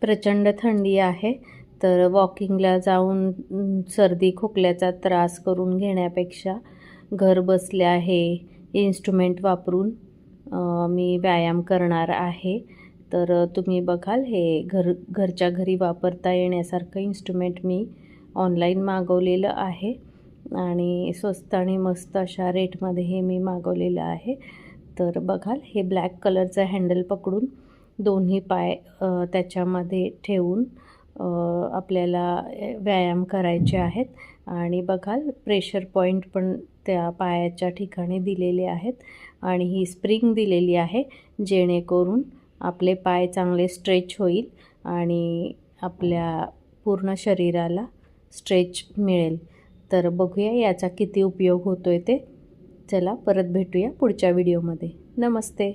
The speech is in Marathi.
प्रचंड थंडी आहे, तर वॉकिंगला जाऊन सर्दी खोकल्याचा त्रास करून घेण्यापेक्षा घर बसल्या हे इन्स्ट्रुमेंट वापरून मी व्यायाम करणार आहे. तर तुम्ही बघाल हे घरच्या घरी वापरता येण्यासारखं इन्स्ट्रुमेंट मी ऑनलाईन मागवलेलं आहे आणि स्वस्त आणि मस्त अशा रेटमध्ये हे मी मागवलेलं आहे. तर बघाल हे ब्लॅक कलरचं हँडल पकडून दोन्ही पाय त्याच्यामध्ये ठेवून आपल्याला व्यायाम करायचे आहेत आणि बघाल प्रेशर पॉईंट पण त्या पायाच्या ठिकाणी दिलेले आहेत आणि ही स्प्रिंग दिलेली आहे जेणेकरून आपले पाय चांगले स्ट्रेच होईल आणि आपल्या पूर्ण शरीराला स्ट्रेच मिळेल. तर बघूया याचा किती उपयोग होतोय ते. चला परत भेटूया पुढच्या व्हिडिओमध्ये. नमस्ते.